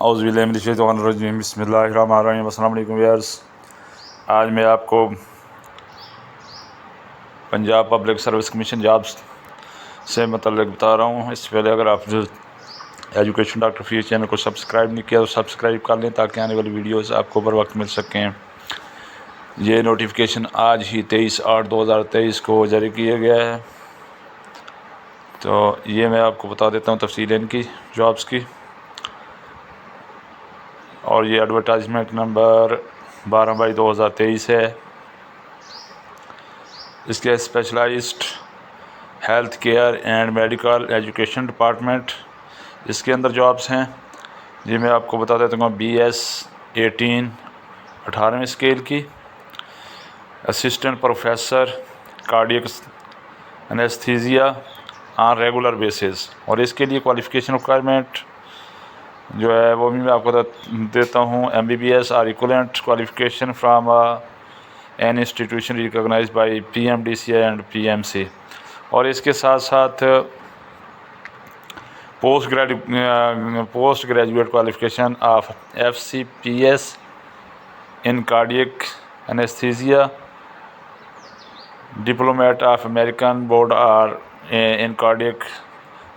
औज़ुबिल्लाहिमिनश्शैतानिर्रजीम बिस्मिल्लाहिर्रहमानिर्रहीम। अस्सलाम वालेकुम व्यूअर्स, आज मैं आपको Punjab public service commission jobs से मतलब बता रहा हूँ। इससे पहले अगर आप जो एजुकेशन डॉक्टर फीस चैनल को सब्सक्राइब नहीं किया तो सब्सक्राइब कर लें ताकि आने वाली वीडियोस आपको बर वक्त मिल सकें। ये नोटिफिकेशन आज ही 23/8/2023 को जारी किया गया है। तो ये मैं आपको बता देता हूँ तफसील इनकी जॉब्स की। और ये एडवर्टाइजमेंट नंबर 12/2023 है। इसके specialised health care and medical education department, इसके अंदर जॉब्स हैं। जी मैं आपको बता देता हूँ। BS 18 18वें स्केल की assistant professor cardiac anaesthesia on regular basis. और इसके लिए क्वालिफ़िकेशन रिक्वायरमेंट जो है वो भी मैं आपको देता हूँ। MBBS और equivalent qualification from an institution recognised by PMDCI and PMC। और इसके साथ साथ post graduate qualification of FCPS in cardiac anaesthesia, diplomate of American board और in cardiac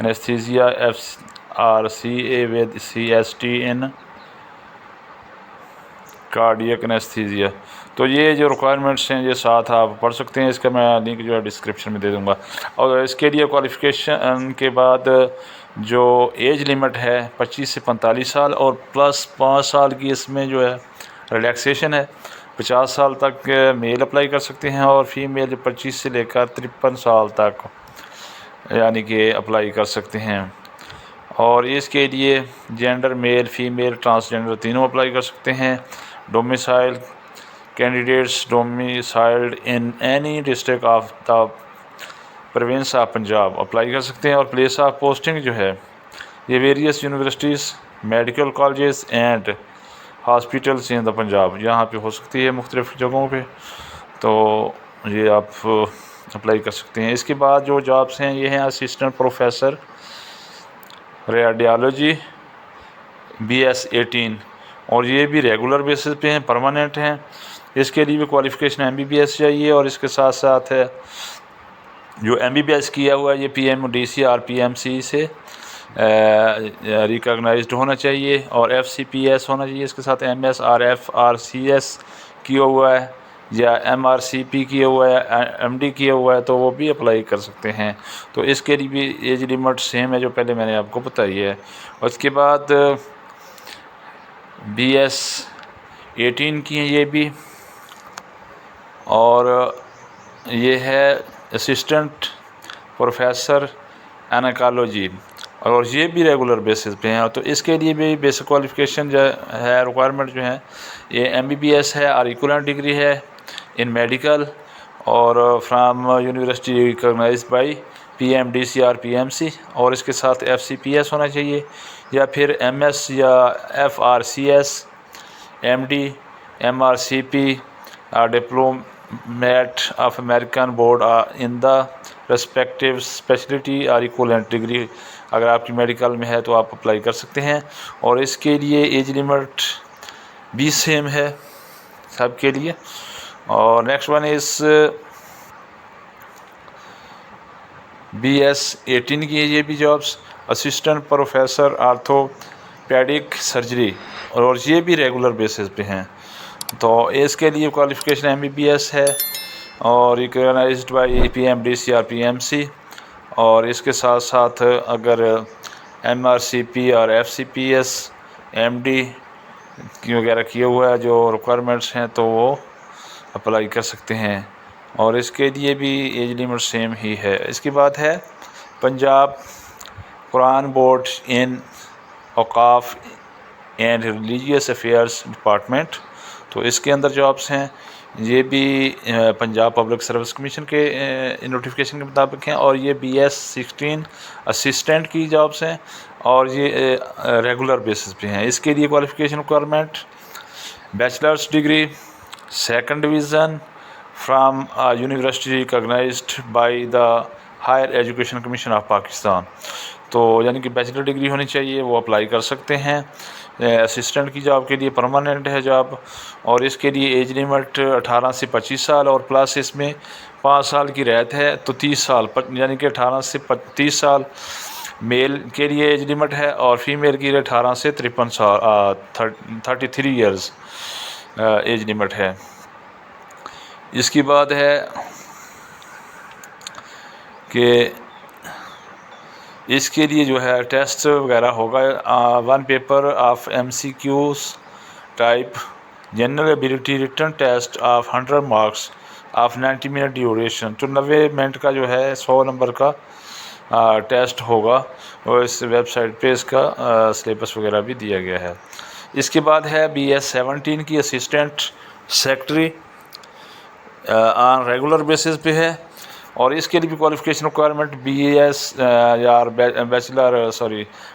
anaesthesia FRCA with CST in cardiac anaesthesia. तो ये जो requirements हैं ये साथ आप पढ़ सकते हैं। इसका मैं लिंक जो है डिस्क्रिप्शन में दे दूँगा। और इसके लिए क्वालिफ़िकेशन के बाद जो एज लिमिट है 25 से 45 साल और प्लस 5 साल की इसमें जो है रिलैक्सेशन है। 50 साल तक मेल अप्लाई कर सकते हैं और फीमेल 25 से लेकर 53 साल तक यानी कि अप्लाई कर सकते हैं। और इसके लिए जेंडर मेल फीमेल ट्रांसजेंडर तीनों अप्लाई कर सकते हैं। Domicile candidates domiciled in any district of the province of Punjab apply कर सकते हैं। और प्लेस ऑफ पोस्टिंग जो है ये various universities medical colleges and hospitals in the Punjab, यहाँ पे हो सकती है मुख्तलिफ़ जगहों पे। तो ये आप अप्लाई कर सकते हैं। इसके बाद जो जॉब्स हैं ये हैं असिस्टेंट प्रोफेसर रेडियोलॉजी BS 18 और ये भी रेगुलर बेसिस पे हैं, परमानेंट हैं। इसके लिए भी क्वालिफ़िकेशन MBBS चाहिए। और इसके साथ साथ है जो MBBS किया हुआ है ये PMDCI और PMC से रिकॉग्नाइज्ड होना चाहिए और FCPS होना चाहिए। इसके साथ MS और FRCS किया हुआ है या MRCP किया हुआ है, MD किया हुआ है तो वो भी अप्लाई कर सकते हैं। तो इसके लिए भी एज लिमिट सेम है जो पहले मैंने आपको बताई है। और उसके बाद BS 18 की है ये भी। और ये है असिस्टेंट प्रोफेसर एनाकोलॉजी और ये भी रेगुलर बेसिस पे हैं। तो इसके लिए भी बेसिक क्वालिफ़िकेशन जो है रिक्वायरमेंट जो है ये MBBS है और इक्विवेलेंट डिग्री है इन मेडिकल और from university recognised by PMDCI और PMC। और इसके साथ FCPS होना चाहिए या फिर MS या FRCS MD MRCP diplomat of American board in the respective speciality और इक्विवेलेंट डिग्री अगर आपकी मेडिकल में है तो आप अप्लाई कर सकते हैं। और इसके लिए एज लिमिट भी सेम है सब के लिए। और नेक्स्ट वन इस BS 18 की ये भी jobs assistant professor orthopaedic surgery और ये भी रेगुलर बेसिस पे हैं। तो इसके लिए क्वालिफ़िकेशन MBBS है और रिकॉग्नाइज्ड बाय PMDCI और PMC। और इसके साथ साथ अगर MRCP और FCPS MD वगैरह किया हुआ है जो रिक्वायरमेंट्स हैं तो वो अप्लाई कर सकते हैं। और इसके लिए भी एज लिमिट सेम ही है। इसके बाद है Punjab Quran board in Auqaf and religious affairs department. तो इसके अंदर जॉब्स हैं ये भी पंजाब पब्लिक सर्विस कमीशन के नोटिफिकेशन के मुताबिक हैं। और ये BS 16 असिस्टेंट की जॉब्स हैं और ये रेगुलर बेसिस पे हैं। इसके लिए qualification requirement bachelor's degree second division from university recognised by the higher education commission of Pakistan. तो यानी कि बैचलर डिग्री होनी चाहिए, वो अप्लाई कर सकते हैं। असिस्टेंट की जॉब के लिए परमानेंट है जॉब, और इसके लिए एज लिमिट 18 से 25 साल और प्लस इसमें 5 साल की रहत है, तो 30 साल यानी कि 18 से 30 साल मेल के लिए एज लिमिट है, और फीमेल के लिए 18 से 53 साल 33 ईयर्स एज लिमिट है। इसकी बात है कि इसके लिए जो है टेस्ट वगैरह होगा, 1 paper of MCQs type general ability written test of 100 marks of 90 minute duration, तो 90 मिनट का जो है 100 नंबर का टेस्ट होगा, और इस वेबसाइट पे इसका सिलेबस वगैरह भी दिया गया है। इसके बाद है BS 17 की assistant secretary on regular basis पे है, और इसके लिए भी क्वालिफ़िकेशन रिक्वायरमेंट BS या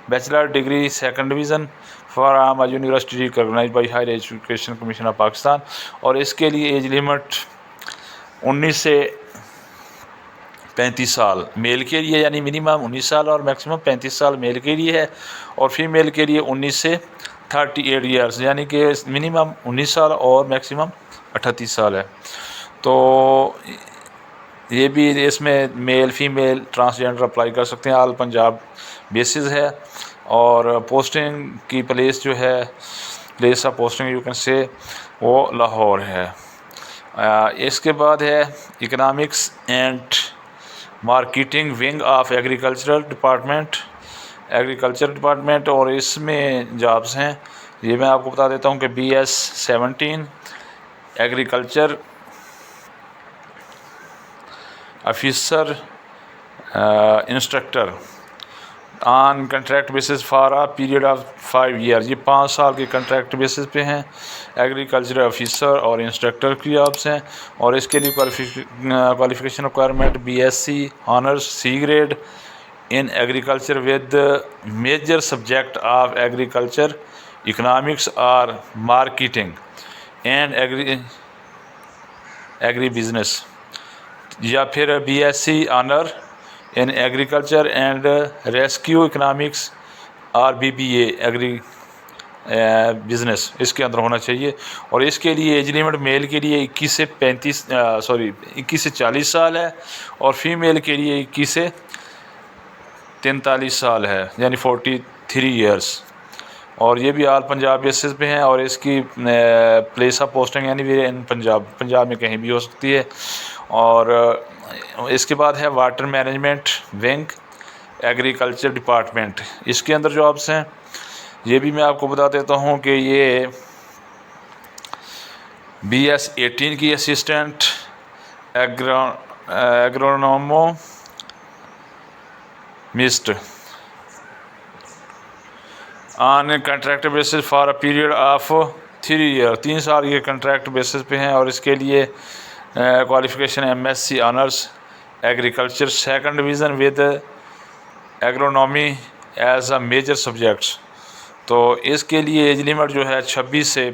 bachelor degree second division from university recognised by higher education commission of Pakistan, और इसके लिए एज लिमिट 19 से 35 साल मेल के लिए, यानी मिनिमम 19 साल और मैक्सिमम 35 साल मेल के लिए है, और फीमेल के लिए 19 से 38 ईयर्स, यानी कि मिनिमम 19 साल और मैक्सिमम 38 साल है। तो ये भी इसमें मेल फीमेल ट्रांसजेंडर अप्लाई कर सकते हैं। ऑल पंजाब बेसिस है, और पोस्टिंग की प्लेस जो है, place of posting you can say, वो लाहौर है। इसके बाद है economics and marketing wing of agriculture department, और इसमें जॉब्स हैं, ये मैं आपको बता देता हूँ कि BS 17 agriculture officer instructor on contract basis for a period of 5 year, ये 5 साल के कंट्रैक्ट बेसिस पे हैं। एग्रीकल्चर ऑफिसर और इंस्ट्रक्टर की जॉब्स हैं, और इसके लिए qualification requirement BSc honours C grade in agriculture with major subject of agriculture economics और मार्केटिंग एंड एग्री बिजनेस, या फिर BSc honour in agriculture and resource economics और BBA एग्री बिज़नेस इसके अंदर होना चाहिए। और इसके लिए एज लिमिट मेल के लिए 21 से 40 साल है, और फीमेल के लिए 21 से 43 साल है, यानी 43 ईयर्स, और ये भी ऑल पंजाब बेसिस पे हैं, और इसकी प्लेस ऑफ पोस्टिंग यानी भी इन पंजाब में कहीं भी हो सकती है। और इसके बाद है water management wing agriculture department, इसके अंदर जॉब्स हैं, ये भी मैं आपको बता देता हूँ कि ये BS 18 की assistant agronomist on contract basis for a period of 3 year, 3 साल के कंट्रैक्ट बेसिस पे हैं, और इसके लिए qualification MSc honours agriculture second division with agronomy as a major subjects, तो इसके लिए एज लिमिट जो है 26 से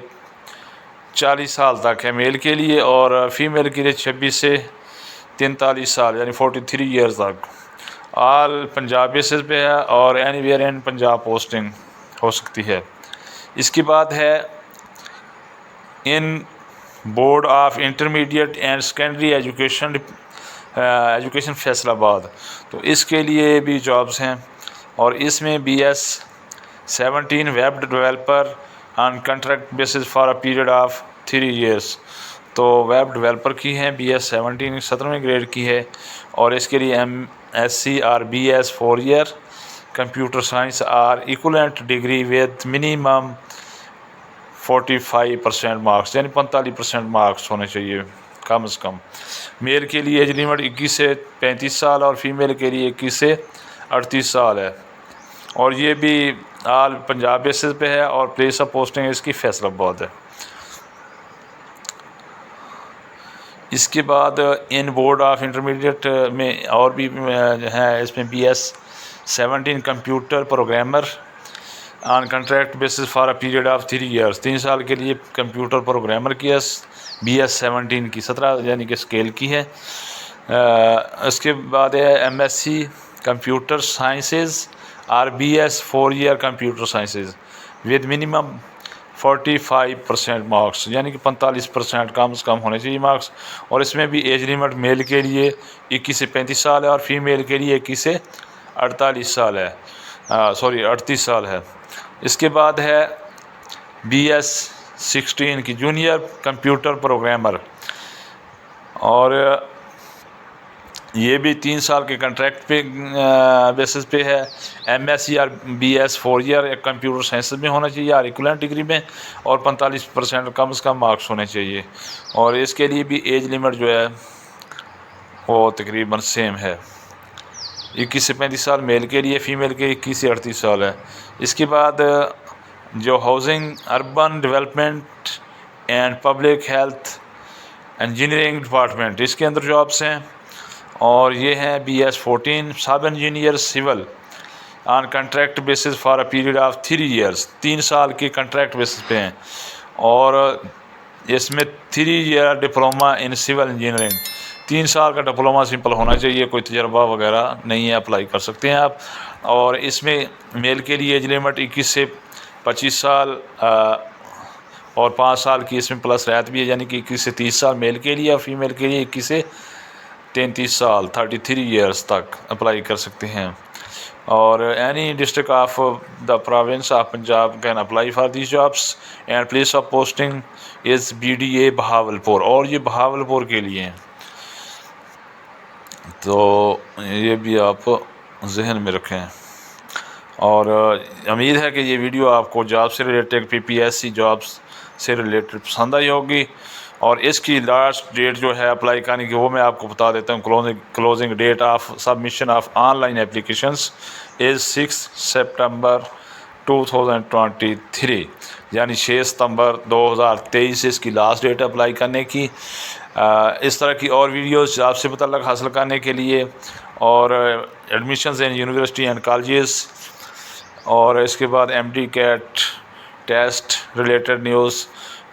40 साल तक है मेल के लिए, और फीमेल के लिए 26 से 43 साल यानी 43 ईयर्स तक। ऑल पंजाब बेसिस पे है, और एनीवेयर इन पंजाब पोस्टिंग हो सकती है। इसकी बात है इन board of intermediate and secondary education Faisalabad, तो इसके लिए भी जॉब्स हैं, और इसमें BS 17 web developer on contract basis for a period of 3 years, तो वेब डेवलपर की है BS 17 17वें ग्रेड की है, और इसके लिए MSc और BS 4 ईयर कंप्यूटर साइंस और equivalent degree with minimum 45% marks, यानी 45% मार्क्स होने चाहिए कम से कम। मेल के लिए एज लिमिट 21 से 35 साल और फीमेल के लिए 21 से 38 साल है, और ये भी ऑल पंजाब बेसिस पे है, और प्लेस ऑफ पोस्टिंग इसकी फैसलाबाद है। इसके बाद इन बोर्ड ऑफ इंटरमीडिएट में और भी है, इसमें BS 17 computer programmer on contract basis for a period of 3 years, 3 साल के लिए कंप्यूटर प्रोग्रामर की BS 17 की 17 यानी कि स्केल की है। उसके बाद है MSc कंप्यूटर साइंसेज और BS 4 year computer sciences, with minimum 45% marks, यानी कि 45% कम से कम होने चाहिए मार्क्स। और इसमें भी एज लिमिट मेल के लिए 21 से 35 साल है और फीमेल के लिए 21 से 48 साल है, 38 साल है। इसके बाद है BS16 की जूनियर कंप्यूटर प्रोग्रामर, और ये भी 3 साल के कॉन्ट्रैक्ट पे बेसिस पे है। MSc और BS 4 ईयर कंप्यूटर साइंस में होना चाहिए और इक्विवेलेंट डिग्री में, और 45% कम से कम मार्क्स होने चाहिए। और इसके लिए भी एज लिमिट जो है वो तकरीबन सेम है, 21 से 35 साल मेल के लिए, फ़ीमेल के 21 से 38 साल है। इसके बाद जो housing, urban development and public health engineering department, इसके अंदर जॉब्स हैं। और ये हैं BS14 sub engineer civil on contract basis for a period of 3 years, 3 साल के कॉन्ट्रैक्ट बेसिस पे हैं। और इसमें 3 year diploma in civil engineering, 3 साल का डिप्लोमा सिंपल होना चाहिए, कोई तजर्बा वगैरह नहीं है, अप्लाई कर सकते हैं आप। और इसमें मेल के लिए एज लिमिट 21 से 25 साल और 5 साल की इसमें प्लस रहत भी है, यानी कि 21 से 30 साल मेल के लिए, और फीमेल के लिए 21 से 33 साल 33 ईयर्स तक अप्लाई कर सकते हैं। और any district of the province of Punjab can apply for these jobs and place of posting is BDA Bahawalpur, और ये बहावलपुर के लिए हैं। तो ये भी आप जहन में रखें। और उम्मीद है कि ये वीडियो आपको जॉब से रिलेटेड, PPSC जॉब्स से रिलेटेड पसंद आई होगी। और इसकी लास्ट डेट जो है अप्लाई करने की, वो मैं आपको बता देता हूँ। Closing date of submission of online applications is 6 सितंबर 2023, यानी 6 सितंबर 2023 इसकी लास्ट डेट अप्लाई करने की। इस तरह की और वीडियोस आपसे मुतल्लक़ हासिल करने के लिए, और admissions in university and colleges, और इसके बाद MD CAT test related news,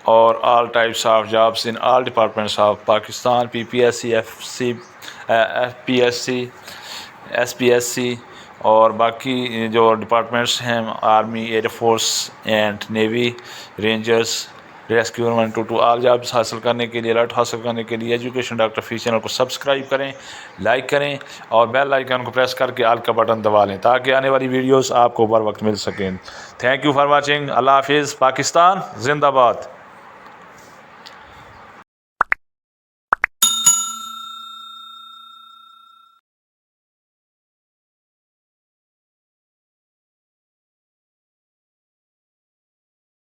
और all types of jobs in all departments of Pakistan, PPSC, FPSC, SPSC, और बाकी जो डिपार्टमेंट्स हैं, army, air force and navy, rangers, rescue 122, all jobs हासिल करने के लिए, अलर्ट हासिल करने के लिए एजुकेशन डॉक्टर फीस चैनल को सब्सक्राइब करें, लाइक करें, और बेल आइकन को प्रेस करके ऑल का बटन दबा लें, ताकि आने वाली वीडियोस आपको बर वक्त मिल सकें। Thank you for watching. अल्लाह हाफिज़। पाकिस्तान जिंदाबाद।